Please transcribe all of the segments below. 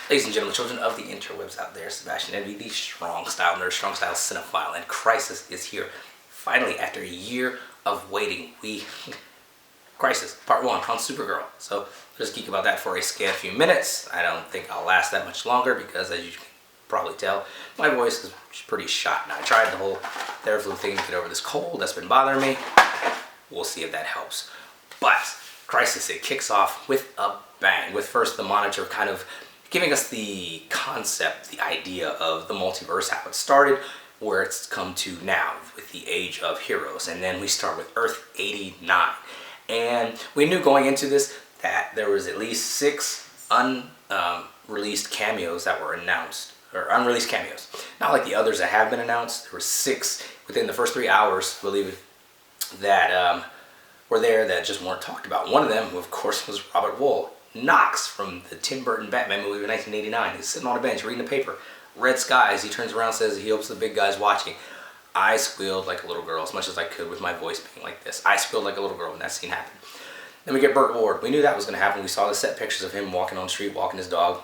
Ladies and gentlemen, children of the interwebs out there, Sebastian Envy, the strong style nerd, strong style cinephile, and Crisis is here. Finally, after a year of waiting, Crisis, part 1 on Supergirl. So, just geek about that for a scant few minutes. I don't think I'll last that much longer because, as you can probably tell, my voice is pretty shot. Now, I tried the whole Theraflu thing to get over this cold that's been bothering me. We'll see if that helps. But, Crisis, it kicks off with a bang, with first the Monitor kind of giving us the concept, the idea of the multiverse, how it started, where it's come to now with the Age of Heroes. And then we start with Earth 89. And we knew going into this that there was at least 6 unreleased cameos that were announced, or unreleased cameos. Not like the others that have been announced. There were 6 within the first 3 hours, I believe, that were there that just weren't talked about. One of them, of course, was Robert Wuhl. Knox from the Tim Burton Batman movie of 1989. He's sitting on a bench reading the paper. Red skies. He turns around and says he hopes the big guy's watching. I squealed like a little girl as much as I could with my voice being like this. I squealed like a little girl when that scene happened. Then we get Burt Ward. We knew that was going to happen. We saw the set pictures of him walking on the street, walking his dog.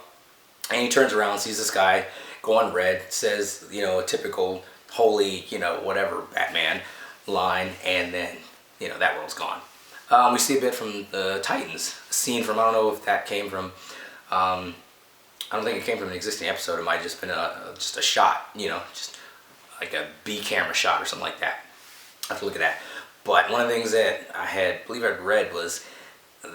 And he turns around, sees this guy go on red, says, a typical holy, whatever Batman line, and then, that world's gone. We see a bit from the Titans, a scene from, I don't know if that came from, I don't think it came from an existing episode. It might have just been just a shot, just like a B camera shot or something like that. I have to look at that. But one of the things that I believe I'd read was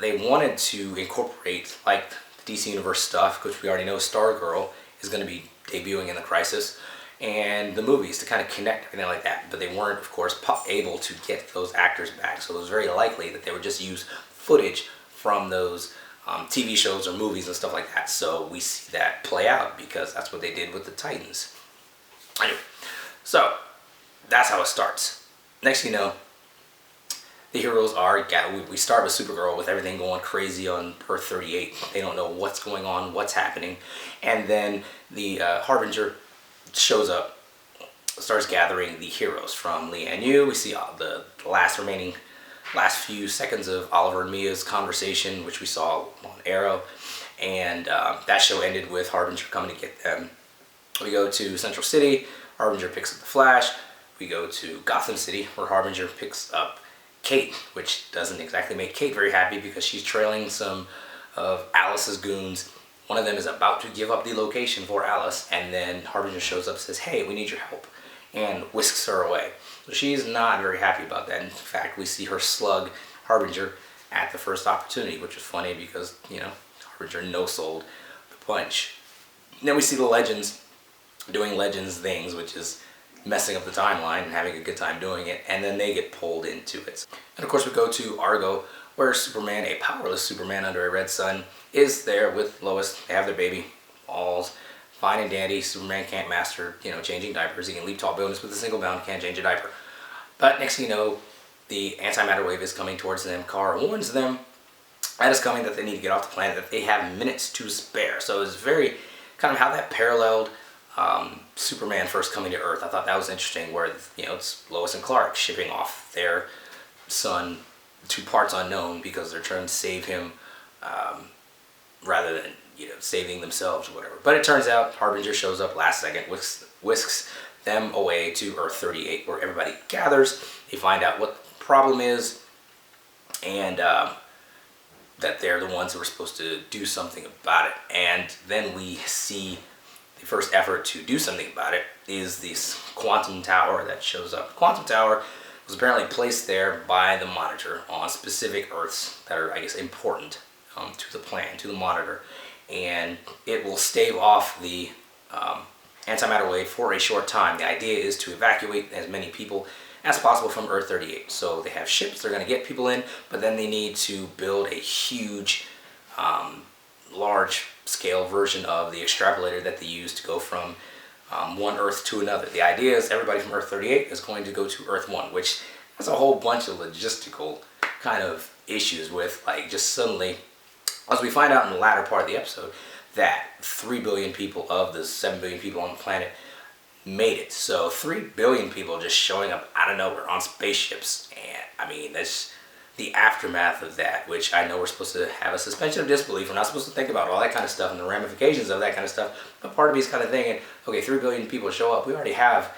they wanted to incorporate like the DC Universe stuff, which we already know Stargirl is going to be debuting in the Crisis, and the movies to kind of connect everything like that. But they weren't, of course, able to get those actors back. So it was very likely that they would just use footage from those TV shows or movies and stuff like that. So we see that play out because that's what they did with the Titans. Anyway, so that's how it starts. Next thing you know, the heroes are, we start with Supergirl with everything going crazy on Earth 38. They don't know what's going on, what's happening. And then the Harbinger shows up, starts gathering the heroes from Lian Yu. We see the last few seconds of Oliver and Mia's conversation, which we saw on Arrow, and that show ended with Harbinger coming to get them. We go to Central City. Harbinger picks up the Flash. We go to Gotham City, where Harbinger picks up Kate, which doesn't exactly make Kate very happy because she's trailing some of Alice's goons. One of them is about to give up the location for Alice, and then Harbinger shows up and says, hey, we need your help, and whisks her away. So she's not very happy about that. In fact, we see her slug Harbinger at the first opportunity, which is funny because, Harbinger no-sold the punch. And then we see the Legends doing Legends things, which is messing up the timeline and having a good time doing it, and then they get pulled into it. And of course we go to Argo, where Superman, a powerless Superman under a red sun, is there with Lois. They have their baby, all's fine and dandy. Superman can't master, changing diapers. He can leap tall buildings with a single bound, can't change a diaper. But next thing you know, the antimatter wave is coming towards them. Kara warns them that is coming, that they need to get off the planet, that they have minutes to spare. So it's very kind of how that paralleled Superman first coming to Earth. I thought that was interesting, where it's Lois and Clark shipping off their son to parts unknown because they're trying to save him rather than saving themselves or whatever. But it turns out Harbinger shows up last second, whisks them away to Earth 38, where everybody gathers. They find out what the problem is, and that they're the ones who are supposed to do something about it. And then we see the first effort to do something about it is this quantum tower that shows up. The quantum tower was apparently placed there by the Monitor on specific Earths that are, I guess, important to the plan, to the Monitor. And it will stave off the antimatter wave for a short time. The idea is to evacuate as many people as possible from Earth 38. So they have ships, they're going to get people in, but then they need to build a huge, large scale version of the extrapolator that they use to go from one Earth to another. The idea is everybody from Earth 38 is going to go to Earth 1, which has a whole bunch of logistical kind of issues with, like, just suddenly, as we find out in the latter part of the episode, that 3 billion people of the 7 billion people on the planet made it. So 3 billion people just showing up out of nowhere on spaceships, and I mean, that's the aftermath of that, which I know we're supposed to have a suspension of disbelief. We're not supposed to think about all that kind of stuff and the ramifications of that kind of stuff. But part of me is kind of thinking, okay, 3 billion people show up. We already have,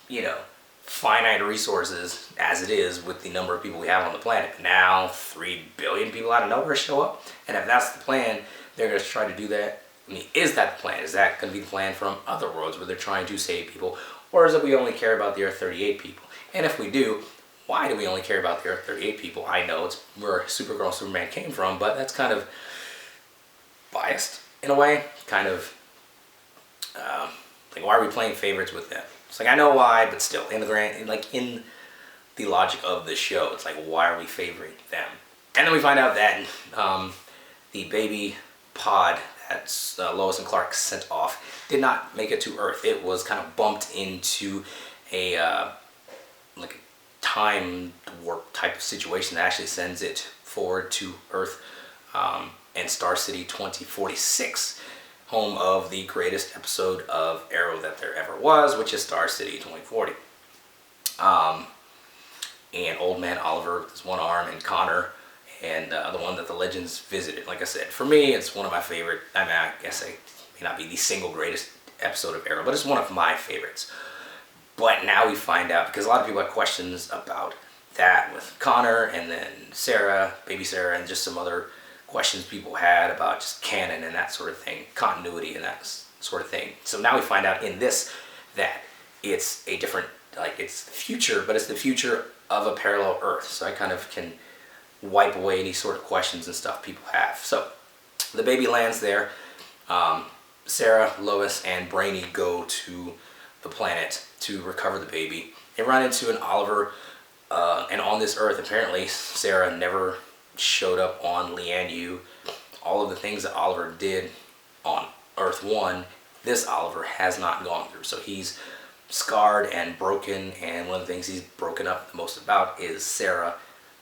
you know, finite resources as it is with the number of people we have on the planet. Now 3 billion people out of nowhere show up. And if that's the plan, they're going to try to do that. I mean, is that the plan? Is that going to be the plan from other worlds where they're trying to save people? Or is it we only care about the Earth 38 people? And if we do, why do we only care about the Earth 38 people? I know it's where Supergirl and Superman came from, but that's kind of biased in a way. Kind of like, why are we playing favorites with them? It's like, I know why, but still, in the logic of the show, it's like, why are we favoring them? And then we find out that the baby pod that Lois and Clark sent off did not make it to Earth. It was kind of bumped into a like a time warp type of situation that actually sends it forward to Earth and Star City 2046, home of the greatest episode of Arrow that there ever was, which is Star City 2040. And Old Man Oliver with his one arm, and Connor, and the one that the Legends visited. Like I said, for me, it's one of my favorite. I mean, I guess it may not be the single greatest episode of Arrow, but it's one of my favorites. But now we find out, because a lot of people had questions about that with Connor, and then Sarah, baby Sarah, and just some other questions people had about just canon and that sort of thing, continuity and that sort of thing. So now we find out in this that it's a different, like, it's the future, but it's the future of a parallel Earth. So I kind of can wipe away any sort of questions and stuff people have. So the baby lands there. Sarah, Lois, and Brainy go to the planet to recover the baby. They run into an Oliver, and on this Earth, apparently, Sarah never showed up on Lian-Yu. All of the things that Oliver did on Earth 1, this Oliver has not gone through. So he's scarred and broken, and one of the things he's broken up the most about is Sarah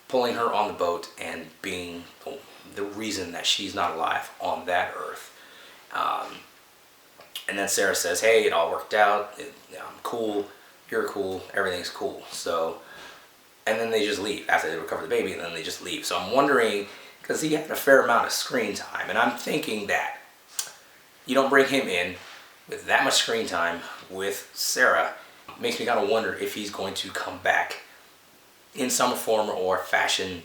pulling her on the boat and being the reason that she's not alive on that Earth. And then Sarah says, hey, it all worked out, I'm cool, you're cool, everything's cool. So, and then they just leave after they recover the baby, and then they just leave. So I'm wondering, because he had a fair amount of screen time, and I'm thinking that you don't bring him in with that much screen time with Sarah. It makes me kind of wonder if he's going to come back in some form or fashion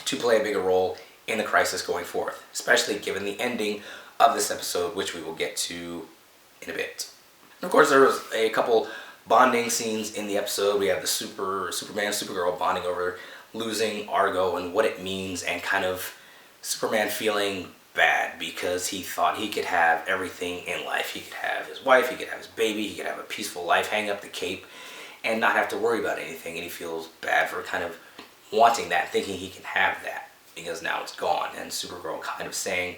to play a bigger role in the crisis going forth, especially given the ending of this episode, which we will get to in a bit. And of course, there was a couple bonding scenes in the episode. We have the Superman, Supergirl bonding over losing Argo and what it means, and kind of Superman feeling bad because he thought he could have everything in life. He could have his wife, he could have his baby, he could have a peaceful life, hang up the cape, and not have to worry about anything. And he feels bad for kind of wanting that, thinking he can have that, because now it's gone. And Supergirl kind of saying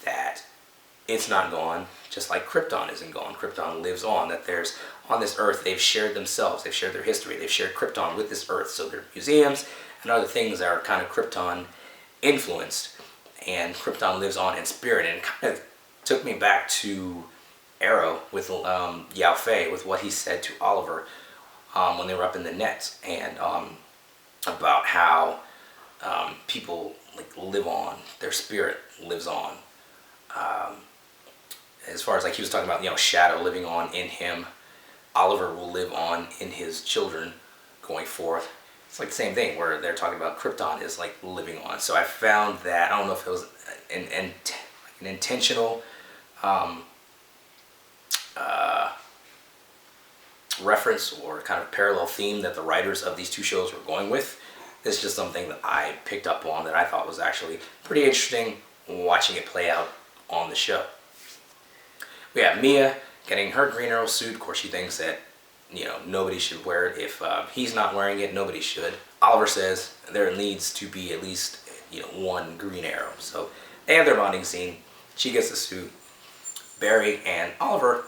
that it's not gone, just like Krypton isn't gone. Krypton lives on, that there's, on this Earth, they've shared themselves, they've shared their history, they've shared Krypton with this Earth. So there are museums and other things that are kind of Krypton influenced, and Krypton lives on in spirit. And it kind of took me back to Arrow with Yao Fei, with what he said to Oliver when they were up in the nets, and about how people like live on, their spirit lives on. As far as like he was talking about, you know, Shadow living on in him, Oliver will live on in his children going forth. It's like the same thing where they're talking about Krypton is like living on. So I found that, I don't know if it was an intentional reference or kind of parallel theme that the writers of these two shows were going with. This is just something that I picked up on that I thought was actually pretty interesting watching it play out on the show. We have Mia getting her Green Arrow suit. Of course, she thinks that, you know, nobody should wear it. If he's not wearing it, nobody should. Oliver says there needs to be at least, you know, one Green Arrow. So they have their bonding scene. She gets the suit. Barry and Oliver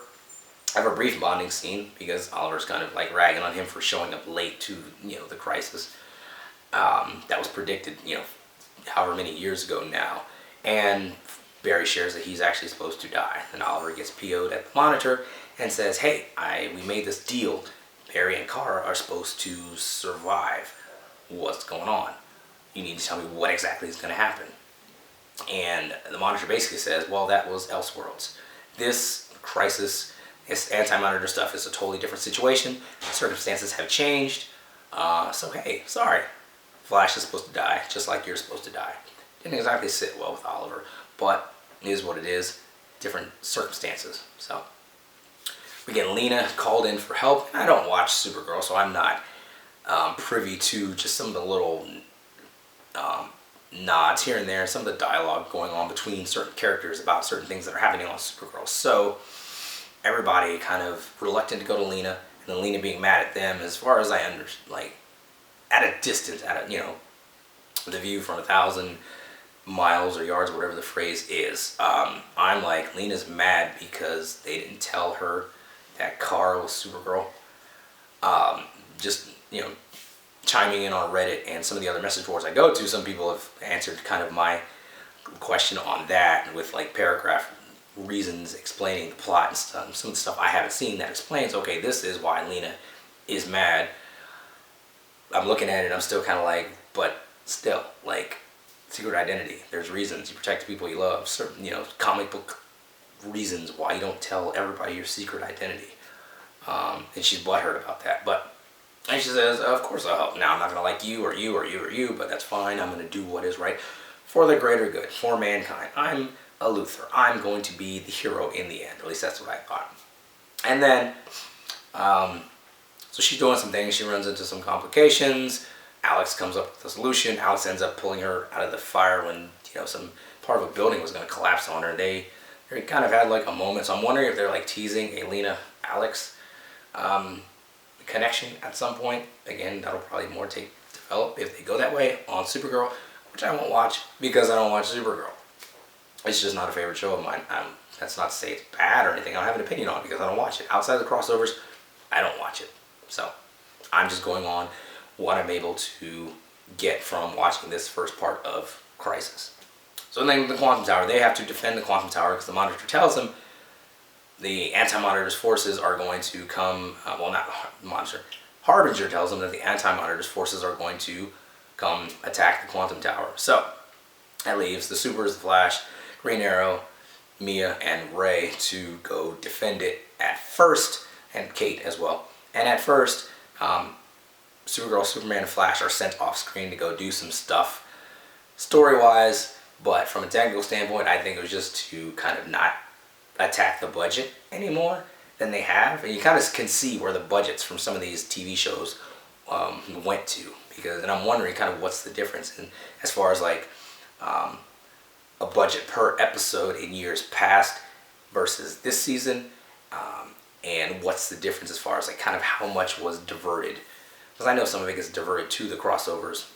have a brief bonding scene because Oliver's kind of like ragging on him for showing up late to, you know, the crisis that was predicted, you know, however many years ago now. And Barry shares that he's actually supposed to die. And Oliver gets PO'd at the monitor and says, hey, we made this deal. Barry and Kara are supposed to survive. What's going on? you need to tell me what exactly is going to happen. And the Monitor basically says, well, that was Elseworlds. This crisis, this anti-Monitor stuff is a totally different situation. Circumstances have changed. So hey, sorry. Flash is supposed to die, just like you're supposed to die. Didn't exactly sit well with Oliver, but it is what it is. Different circumstances. So we get Lena called in for help. I don't watch Supergirl, so I'm not privy to just some of the little nods here and there, some of the dialogue going on between certain characters about certain things that are happening on Supergirl. So everybody kind of reluctant to go to Lena, and then Lena being mad at them. As far as I understand, like at a distance, at a, you know, the view from 1,000 miles or yards, or whatever the phrase is. I'm like, Lena's mad because they didn't tell her that Kara was Supergirl. Just, you know, chiming in on Reddit and some of the other message boards I go to, some people have answered kind of my question on that with like paragraph reasons explaining the plot and stuff. Some of the stuff I haven't seen that explains, okay, this is why Lena is mad. I'm looking at it, I'm still kind of like, but still, like, secret identity. There's reasons. You protect the people you love. Certain, you know, comic book reasons why you don't tell everybody your secret identity. And she's butthurt about that. And she says, of course I'll help. Now, I'm not going to like you or you or you or you, but that's fine. I'm going to do what is right for the greater good, for mankind. I'm a Luthor. I'm going to be the hero in the end. At least that's what I thought. And then, so she's doing some things. She runs into some complications. Alex comes up with a solution. Alex ends up pulling her out of the fire when, you know, some part of a building was going to collapse on her. They kind of had like a moment. So I'm wondering if they're like teasing a Lena-Alex connection at some point. Again, that'll probably more develop if they go that way on Supergirl, which I won't watch because I don't watch Supergirl. It's just not a favorite show of mine. That's not to say it's bad or anything. I don't have an opinion on it because I don't watch it. Outside of the crossovers, I don't watch it. So I'm just going on what I'm able to get from watching this first part of Crisis. So then the Quantum Tower, they have to defend the Quantum Tower because the Monitor tells them the Anti-Monitor's forces are going to come, well, not Monitor, Harbinger tells them that the Anti-Monitor's forces are going to come attack the Quantum Tower. So that leaves the Supers, the Flash, Green Arrow, Mia, and Ray to go defend it at first, and Kate as well. And at first, Supergirl, Superman, and Flash are sent off screen to go do some stuff story-wise, but from a technical standpoint, I think it was just to kind of not attack the budget anymore than they have. And you kind of can see where the budgets from some of these TV shows went to, and I'm wondering kind of what's the difference in, as far as like a budget per episode in years past versus this season, and what's the difference as far as like kind of how much was diverted, because I know some of it gets diverted to the crossovers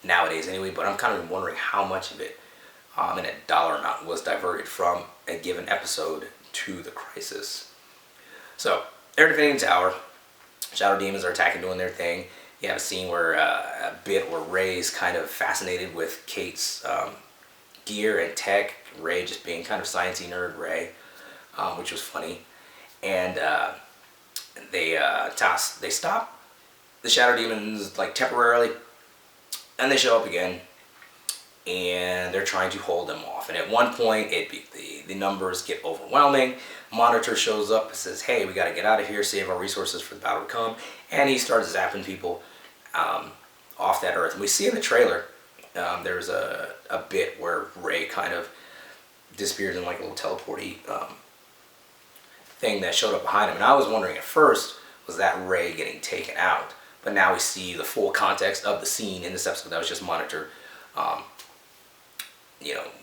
nowadays anyway, but I'm kind of wondering how much of it in a dollar amount was diverted from a given episode to the Crisis. So they're defending the tower. Shadow Demons are attacking, doing their thing. You have a scene where a bit where Ray's kind of fascinated with Kate's gear and tech. Ray just being kind of sciencey nerd Ray, which was funny. And they stop the Shadow Demons like temporarily, and they show up again, and they're trying to hold them off. And at one point, the numbers get overwhelming. Monitor shows up and says, "Hey, we got to get out of here, save our resources for the battle to come." And he starts zapping people off that Earth. And we see in the trailer, there's a bit where Ray kind of disappears in like a little teleporty thing that showed up behind him. And I was wondering at first, was that Ray getting taken out? But now we see the full context of the scene in this episode. That was just Monitor,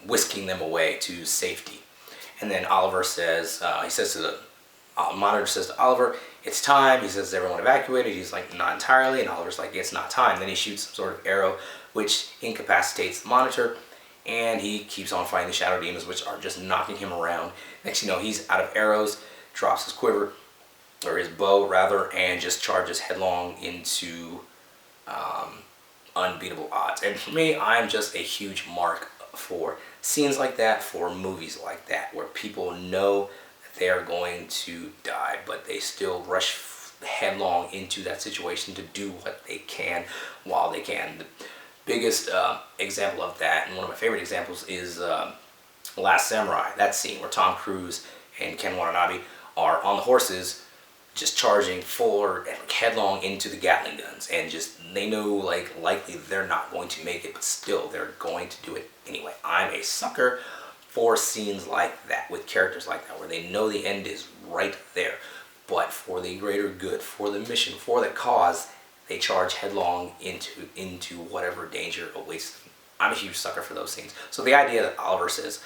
whisking them away to safety. And then Oliver says, Monitor says to Oliver, "It's time." He says, "Is everyone evacuated?" He's like, "Not entirely." And Oliver's like, "It's not time." Then he shoots some sort of arrow, which incapacitates the Monitor. And he keeps on fighting the Shadow Demons, which are just knocking him around. Next you know, he's out of arrows, drops his quiver, or his bow rather, and just charges headlong into unbeatable odds. And for me, I'm just a huge mark for scenes like that, for movies like that, where people know that they are going to die, but they still rush headlong into that situation to do what they can while they can. biggest example of that, and one of my favorite examples, is Last Samurai. That scene where Tom Cruise and Ken Watanabe are on the horses, just charging forward and headlong into the Gatling guns, and just they know like likely they're not going to make it, but still they're going to do it anyway. I'm a sucker for scenes like that with characters like that, where they know the end is right there, but for the greater good, for the mission, for the cause, they charge headlong into whatever danger awaits them. I'm a huge sucker for those scenes. So the idea that Oliver says,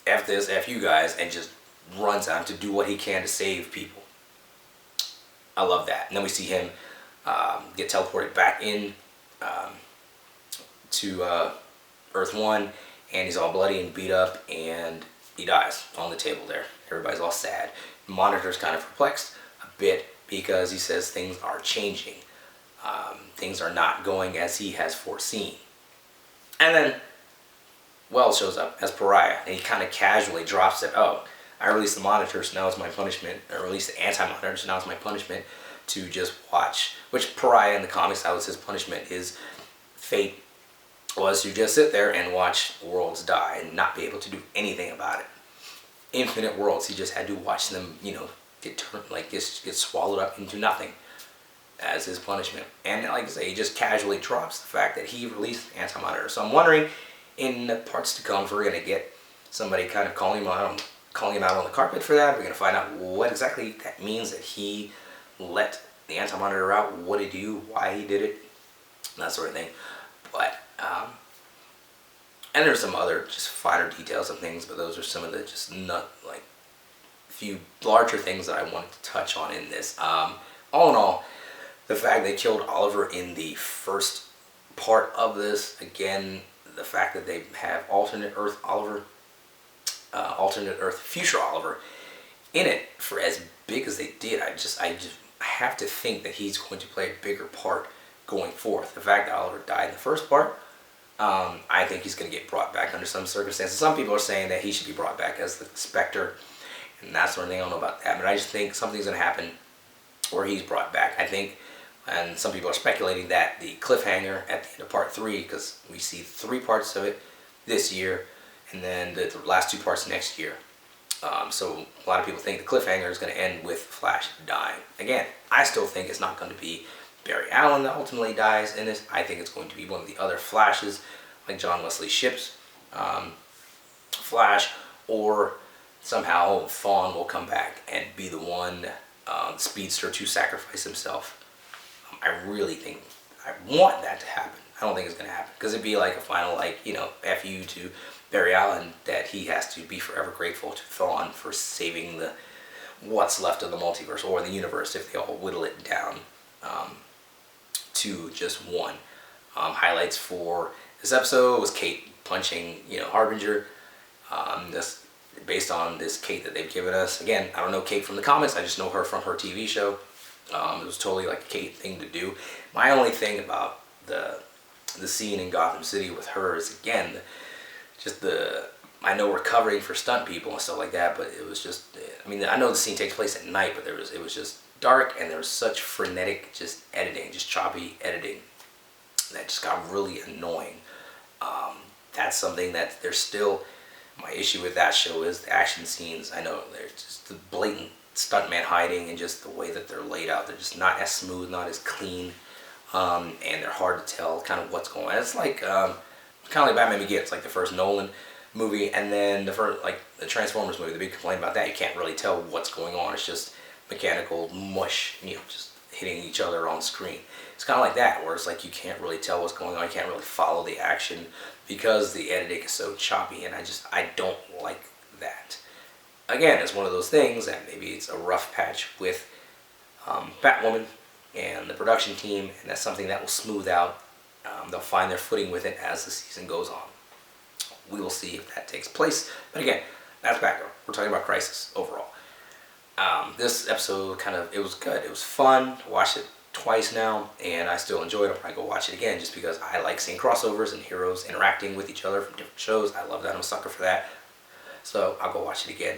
F this, F you guys, and just runs out to do what he can to save people, I love that. And then we see him get teleported back in to Earth 1, and he's all bloody and beat up, and he dies on the table there. Everybody's all sad. Monitor's kind of perplexed a bit because he says things are changing. Things are not going as he has foreseen. And then Wells shows up as Pariah, and he kind of casually drops it. Oh, I released the Monitor, so now it's my punishment. I released the Anti-Monitor, so now it's my punishment to just watch. Which Pariah in the comics, that was his punishment. His fate was to just sit there and watch worlds die and not be able to do anything about it. Infinite worlds, he just had to watch them, get turned, get swallowed up into nothing as his punishment. And like I say, he just casually drops the fact that he released Anti-Monitor. So I'm wondering, in the parts to come, if we're going to get somebody kind of calling him out on the carpet for that. We're going to find out what exactly that means, that he let the Anti-Monitor out, what did he do, why he did it, that sort of thing. But, and there's some other just finer details and things, but those are some of the just few larger things that I wanted to touch on in this. All in all, the fact they killed Oliver in the first part of this, again, the fact that they have alternate Earth Oliver, alternate Earth future Oliver in it for as big as they did, I just have to think that he's going to play a bigger part going forth. The fact that Oliver died in the first part, I think he's going to get brought back under some circumstances. Some people are saying that he should be brought back as the Spectre and that sort of thing. I don't know about that, but I just think something's going to happen where he's brought back. I think, and some people are speculating that the cliffhanger at the end of part 3, because we see 3 parts of it this year, and then the last 2 parts next year. So a lot of people think the cliffhanger is going to end with Flash dying. Again, I still think it's not going to be Barry Allen that ultimately dies in this. I think it's going to be one of the other Flashes, like John Wesley Shipp's Flash, or somehow Thawne will come back and be the one, the speedster, to sacrifice himself. I really think, I want that to happen. I don't think it's going to happen, because it'd be like a final, F you to Barry Allen, that he has to be forever grateful to Thawne for saving what's left of the multiverse, or the universe, if they all whittle it down to just one. Highlights for this episode was Kate punching, Harbinger. This based on this Kate that they've given us. Again, I don't know Kate from the comics. I just know her from her TV show. It was totally like a Kate thing to do. My only thing about the scene in Gotham City with her is, again, I know we're covering for stunt people and stuff like that, but it was just, I know the scene takes place at night, but it was just dark, and there was such frenetic just editing, just choppy editing, that just got really annoying. That's something that there's still, my issue with that show is the action scenes. I know they're just the blatant stuntman hiding, and just the way that they're laid out. They're just not as smooth, not as clean, and they're hard to tell kind of what's going on. It's like, kind of like Batman Begins, like the first Nolan movie, and then the first, the Transformers movie. The big complaint about that, you can't really tell what's going on. It's just mechanical mush, just hitting each other on screen. It's kind of like that, where it's like you can't really tell what's going on. You can't really follow the action because the editing is so choppy, and I don't like that. Again, it's one of those things that maybe it's a rough patch with Batwoman and the production team, and that's something that will smooth out. They'll find their footing with it as the season goes on. We will see if that takes place. But again, that's Batgirl. We're talking about Crisis overall. This episode it was good. It was fun. I watched it twice now, and I still enjoy it. I'll probably go watch it again, just because I like seeing crossovers and heroes interacting with each other from different shows. I love that. I'm a sucker for that. So I'll go watch it again.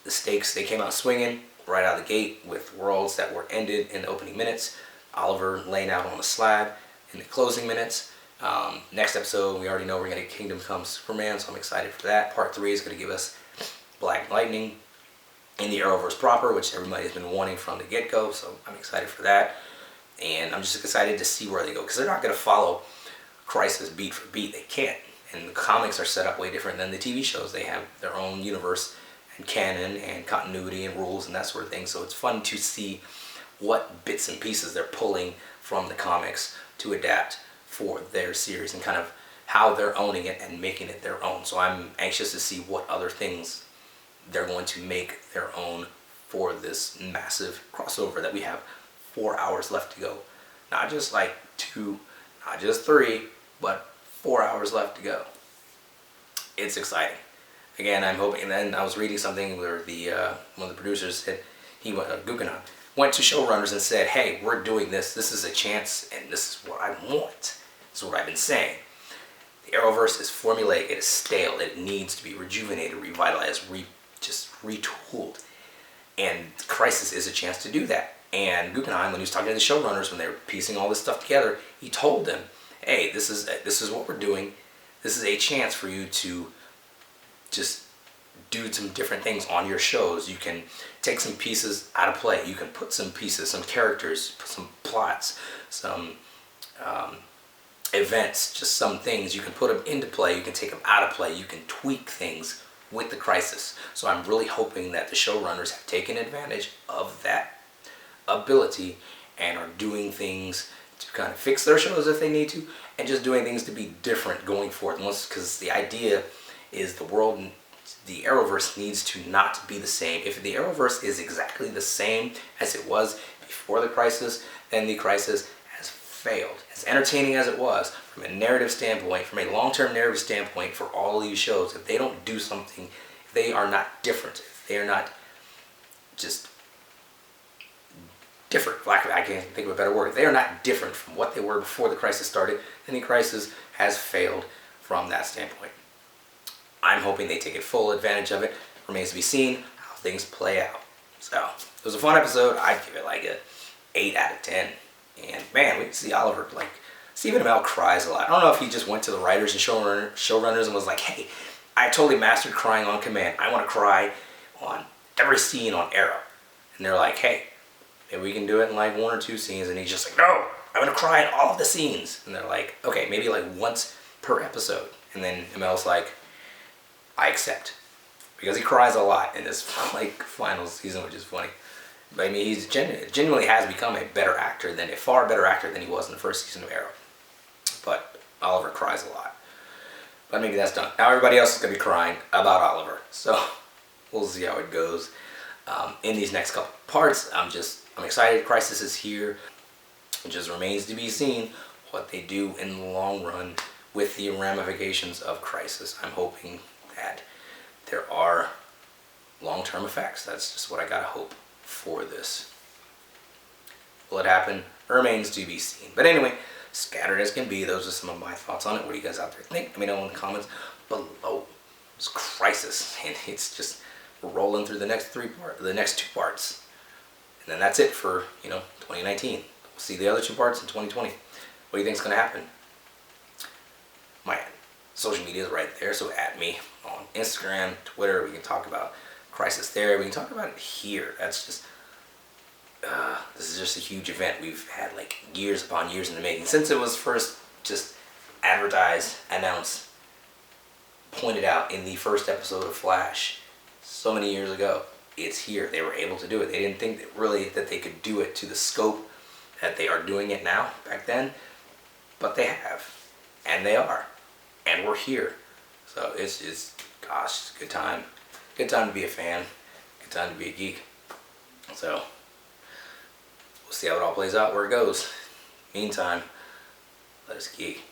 The stakes, they came out swinging right out of the gate with worlds that were ended in the opening minutes. Oliver laying out on the slab, in the closing minutes. Next episode, we already know we're going to get Kingdom Come Superman, so I'm excited for that. Part 3 is going to give us Black Lightning in the Arrowverse proper, which everybody has been wanting from the get-go, so I'm excited for that. And I'm just excited to see where they go, because they're not going to follow Crisis beat for beat. They can't. And the comics are set up way different than the TV shows. They have their own universe and canon and continuity and rules and that sort of thing. So it's fun to see what bits and pieces they're pulling from the comics to adapt for their series and kind of how they're owning it and making it their own. So I'm anxious to see what other things they're going to make their own for this massive crossover that we have 4 hours left to go. Not just like 2, not just 3, but 4 hours left to go. It's exciting. Again, I'm hoping, and then I was reading something where the one of the producers said, Guggenheim, went to showrunners and said, hey, we're doing this. This is a chance, and this is what I want. This is what I've been saying. The Arrowverse is formulaic. It is stale. It needs to be rejuvenated, revitalized, just retooled. And Crisis is a chance to do that. And Guggenheim, when he was talking to the showrunners, when they were piecing all this stuff together, he told them, hey, this is what we're doing. This is a chance for you to just do some different things on your shows. You can take some pieces out of play. You can put some pieces, some characters, put some plots, some events, just some things. You can put them into play. You can take them out of play. You can tweak things with the Crisis. So I'm really hoping that the showrunners have taken advantage of that ability and are doing things to kind of fix their shows if they need to, and just doing things to be different going forward. Because the idea is the world, the Arrowverse needs to not be the same. If the Arrowverse is exactly the same as it was before the Crisis, then the Crisis has failed. As entertaining as it was, from a narrative standpoint, from a long-term narrative standpoint for all of these shows, if they don't do something, if they are not different, if they are not just different, I can't think of a better word. If they are not different from what they were before the Crisis started, then the Crisis has failed from that standpoint. I'm hoping they take full advantage of it. Remains to be seen how things play out. So, it was a fun episode. I'd give it like a 8 out of 10. And man, we can see Oliver, like, Stephen Amell cries a lot. I don't know if he just went to the writers and showrunners and was like, hey, I totally mastered crying on command. I want to cry on every scene on Arrow. And they're like, hey, maybe we can do it in like 1 or 2 scenes. And he's just like, no, I'm going to cry in all of the scenes. And they're like, okay, maybe like once per episode. And then Amell's like, I accept. Because he cries a lot in this like final season, which is funny. But I mean, he's genuinely has become a far better actor than he was in the first season of Arrow. But Oliver cries a lot. But maybe that's done. Now everybody else is going to be crying about Oliver. So we'll see how it goes. In these next couple parts, I'm excited. Crisis is here. It just remains to be seen what they do in the long run with the ramifications of Crisis. I'm hoping that there are long-term effects. That's just what I gotta hope for this. Will it happen? Remains to be seen. But anyway, scattered as can be, those are some of my thoughts on it. What do you guys out there think? Let me know in the comments below. It's Crisis, and it's just rolling through the next 2 parts, and then that's it for 2019. We'll see the other 2 parts in 2020. What do you think's gonna happen? My social media is right there, so at me on Instagram, Twitter. We can talk about Crisis there. We can talk about it here. That's just this is just a huge event. We've had like years upon years in the making since it was first just advertised, announced, pointed out in the first episode of Flash. So many years ago, it's here. They were able to do it. They didn't think that they could do it to the scope that they are doing it now, back then, but they have, and they are, and we're here. So it's gosh, good time to be a fan, good time to be a geek. So we'll see how it all plays out, where it goes. Meantime, let us geek.